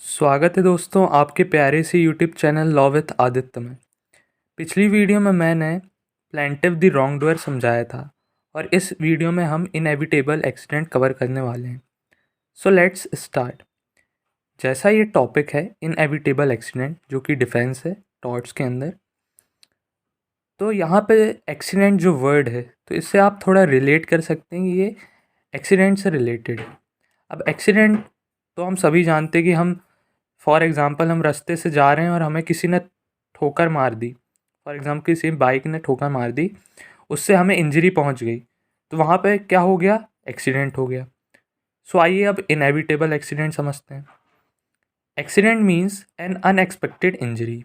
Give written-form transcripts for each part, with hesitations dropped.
स्वागत है दोस्तों आपके प्यारे से YouTube channel law with Aditya में। पिछली वीडियो में मैंने प्लेंटिफ द रॉन्ग डूअर समझाया था और इस वीडियो में हम इनएविटेबल एक्सीडेंट कवर करने वाले हैं। So let's start. जैसा ये टॉपिक है इनएविटेबल एक्सीडेंट जो कि डिफेंस है टॉर्ट्स के अंदर, तो यहाँ पे एक्सीडेंट जो वर्ड है तो इससे आप थोड़ा रिलेट कर सकते हैं कि ये एक्सीडेंट से रिलेटेड है। अब एक्सीडेंट तो हम सभी जानते हैं कि हम फॉर एग्ज़ाम्पल हम रास्ते से जा रहे हैं और हमें किसी ने ठोकर मार दी। फॉर एग्ज़ाम्पल किसी बाइक ने ठोकर मार दी, उससे हमें इंजरी पहुंच गई, तो वहाँ पे क्या हो गया? एक्सीडेंट हो गया। सो आइए अब इनएविटेबल एक्सीडेंट समझते हैं। Accident means N unexpected injury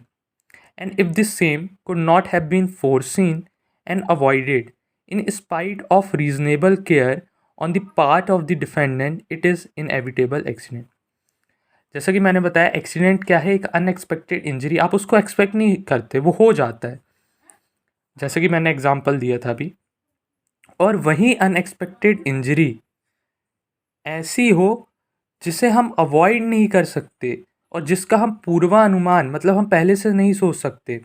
and if the same could not have been foreseen and avoided in spite of reasonable care on the part of the defendant, it is inevitable accident। जैसा कि मैंने बताया accident क्या है? एक unexpected injury, आप उसको expect नहीं करते, वो हो जाता है, जैसे कि मैंने एग्जांपल दिया था अभी। और वही अनएक्सपेक्टेड इंजरी ऐसी हो जिसे हम अवॉइड नहीं कर सकते और जिसका हम पूर्वानुमान मतलब हम पहले से नहीं सोच सकते,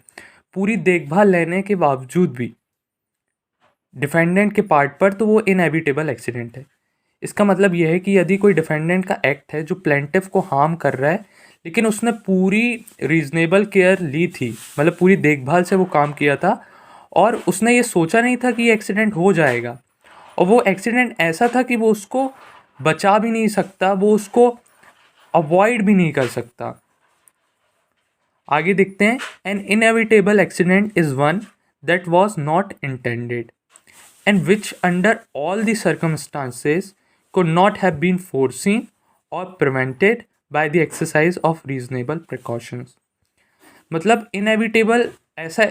पूरी देखभाल लेने के बावजूद भी डिफेंडेंट के पार्ट पर, तो वो इनएविटेबल एक्सीडेंट है। इसका मतलब यह है कि यदि कोई डिफेंडेंट का एक्ट है जो प्लेंटिफ को हार्म कर रहा है, लेकिन उसने पूरी रीजनेबल केयर ली थी, मतलब पूरी देखभाल से वो काम किया था और उसने ये सोचा नहीं था कि ये एक्सीडेंट हो जाएगा, और वो एक्सीडेंट ऐसा था कि वो उसको बचा भी नहीं सकता, वो उसको अवॉइड भी नहीं कर सकता। आगे देखते हैं। N inevitable accident is one that was not intended and which under all the circumstances could not have been foreseen or prevented by the exercise of reasonable precautions। मतलब इनएविटेबल ऐसा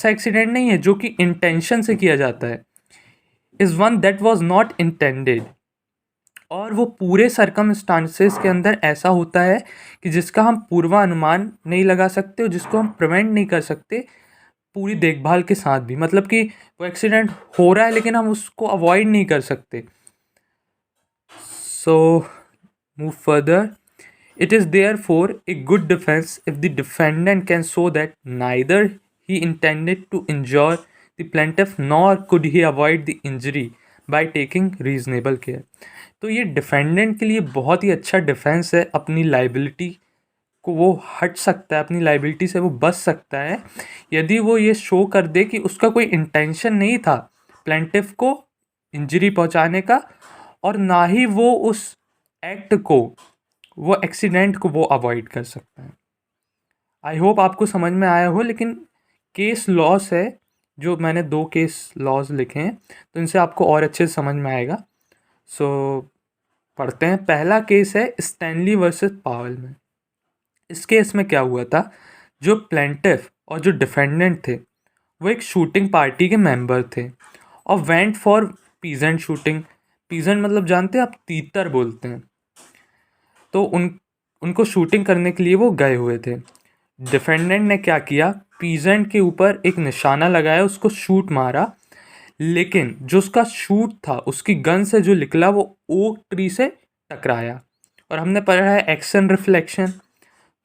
एक्सीडेंट नहीं है जो कि इंटेंशन से किया जाता है। Is one that was not intended, और वो पूरे सर्कमस्टांसेस के अंदर ऐसा होता है कि जिसका हम पूर्वानुमान नहीं लगा सकते और जिसको हम प्रिवेंट नहीं कर सकते पूरी देखभाल के साथ भी। मतलब कि वो एक्सीडेंट हो रहा है लेकिन हम उसको अवॉइड नहीं कर सकते। So move further. It is there for a good defence if the defendant can show that neither he intended to injure the plaintiff nor could he avoid the injury by taking reasonable care. तो ये defendant के लिए बहुत ही अच्छा defence है, अपनी liability को वो हट सकता है, अपनी लाइबिलिटी से वो बच सकता है यदि वो ये शो कर दे कि उसका कोई इंटेंशन नहीं था प्लेंटिफ को इंजरी पहुंचाने का, और ना ही वो उस एक्ट को, वो एक्सीडेंट को वो अवॉइड कर सकता है। आई होप आपको समझ में आया हो, लेकिन केस लॉस है जो मैंने 2 केस लॉज लिखे हैं तो इनसे आपको और अच्छे से समझ में आएगा। सो पढ़ते हैं। पहला केस है स्टैनली वर्सेस पावेल में। इस केस में क्या हुआ था, जो प्लेंटिफ और जो डिफेंडेंट थे वो एक शूटिंग पार्टी के मेंबर थे और went for peasant shooting. Peasant मतलब जानते हैं आप, तीतर बोलते हैं। तो उनको शूटिंग करने के लिए वो गए हुए थे। डिफेंडेंट ने क्या किया, पीजेंट के ऊपर एक निशाना लगाया, उसको शूट मारा, लेकिन जो उसका शूट था उसकी गन से जो निकला वो ओक ट्री से टकराया। और हमने पढ़ा है एक्शन रिफ्लेक्शन,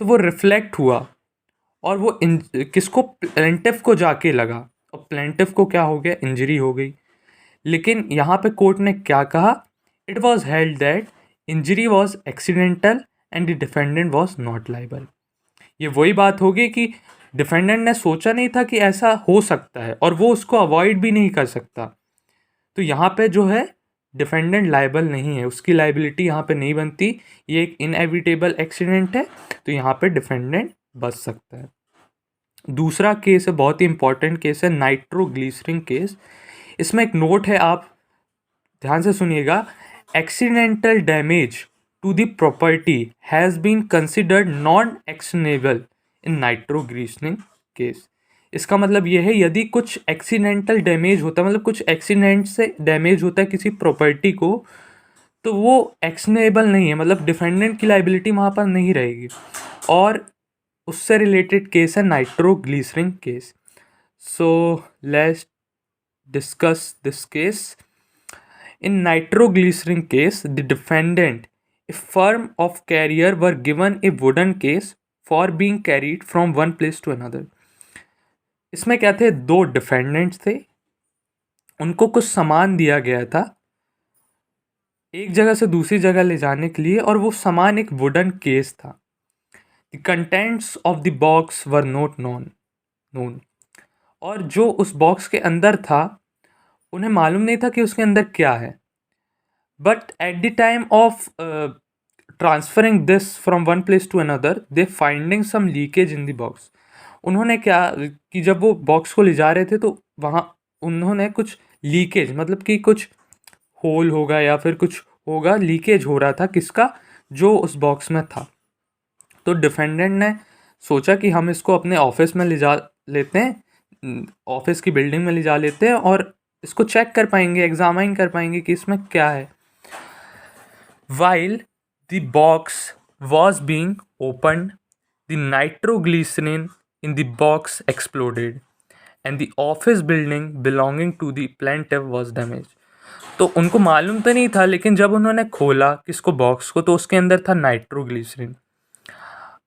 तो वो रिफ्लेक्ट हुआ और वो किसको, प्लेंटिफ को जाके लगा, और प्लेंटिफ को क्या हो गया, इंजरी हो गई। लेकिन यहाँ पे कोर्ट ने क्या कहा, it was held that injury was accidental and the defendant was not liable. ये वही बात होगी कि डिफेंडेंट ने सोचा नहीं था कि ऐसा हो सकता है और वो उसको अवॉइड भी नहीं कर सकता, तो यहाँ पे जो है डिफेंडेंट लाइबल नहीं है, उसकी लाइबिलिटी यहाँ पे नहीं बनती। ये एक इनएविटेबल एक्सीडेंट है, तो यहाँ पे डिफेंडेंट बच सकता है। दूसरा केस है, बहुत ही इंपॉर्टेंट केस है, नाइट्रोग्लिसरीन केस। इसमें एक नोट है, आप ध्यान से सुनिएगा। Accidental damage to the property has been considered non actionable in nitroglycerin case. इसका मतलब ये है, यदि कुछ एक्सीडेंटल डैमेज होता है, मतलब कुछ एक्सीडेंट से डैमेज होता है किसी प्रॉपर्टी को, तो वो एक्शनेबल नहीं है, मतलब डिफेंडेंट की लाइबिलिटी वहाँ पर नहीं रहेगी। और उससे रिलेटेड केस है nitroglycerin case. So let's discuss this case. In nitroglycerin case, the defendant A firm of carrier were given a wooden case for being carried from one place to another. इसमें क्या थे, दो defendants थे, उनको कुछ सामान दिया गया था एक जगह से दूसरी जगह ले जाने के लिए, और वो सामान एक वुडन केस था. The contents of the box were not known. और जो उस बॉक्स के अंदर था उन्हें मालूम नहीं था कि उसके अंदर क्या है. But at the time of transferring this from one place to another, they finding some leakage in the box. उन्होंने क्या कि जब वो बॉक्स को ले जा रहे थे तो वहाँ उन्होंने कुछ लीकेज, मतलब कि कुछ होल होगा या फिर कुछ होगा, लीकेज हो रहा था किसका, जो उस बॉक्स में था. तो डिफेंडेंट ने सोचा कि हम इसको अपने ऑफिस में ले जा लेते हैं, ऑफिस की बिल्डिंग में ले जा लेते हैं और इसको चेक कर पाएंगे, एग्जामाइन कर पाएंगे कि इसमें क्या है. While the box was being open, the nitroglycerin in the box exploded and the office building belonging to the plaintiff was damaged. तो उनको मालूम तो नहीं था, लेकिन जब उन्होंने खोला किसको, बॉक्स को, तो उसके अंदर था नाइट्रोग्लिसरीन.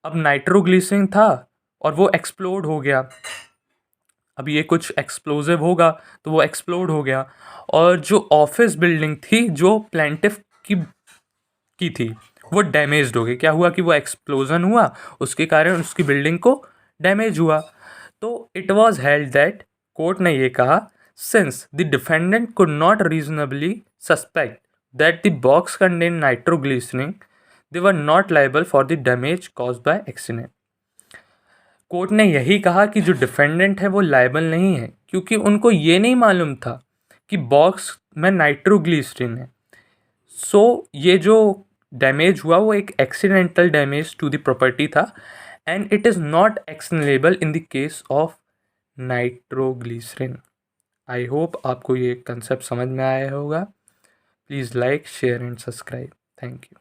अब नाइट्रोग्लिसरीन था और वो एक्सप्लोड हो गया. अब ये कुछ एक्सप्लोजिव होगा तो वो एक्सप्लोड हो गया, और जो ऑफिस बिल्डिंग थी जो प्लेंटिफ की थी वो डैमेज्ड हो गई. क्या हुआ कि वो एक्सप्लोजन हुआ, उसके कारण उसकी बिल्डिंग को डैमेज हुआ. तो it was held that, court ने ये कहा, since the defendant could not reasonably suspect that the box contain nitroglycerin, they were not liable for the damage caused by accident. Court ने यही कहा कि जो डिफेंडेंट है वो लायबल नहीं है, क्योंकि उनको ये नहीं मालूम था कि बॉक्स में नाइट्रोग्लिसरीन है. सो ये जो डैमेज हुआ वो एक accidental damage to the property था, and it is not actionable in the case of nitroglycerin. I hope आपको ये कंसेप्ट समझ में आया होगा. Please like, share and subscribe. Thank you.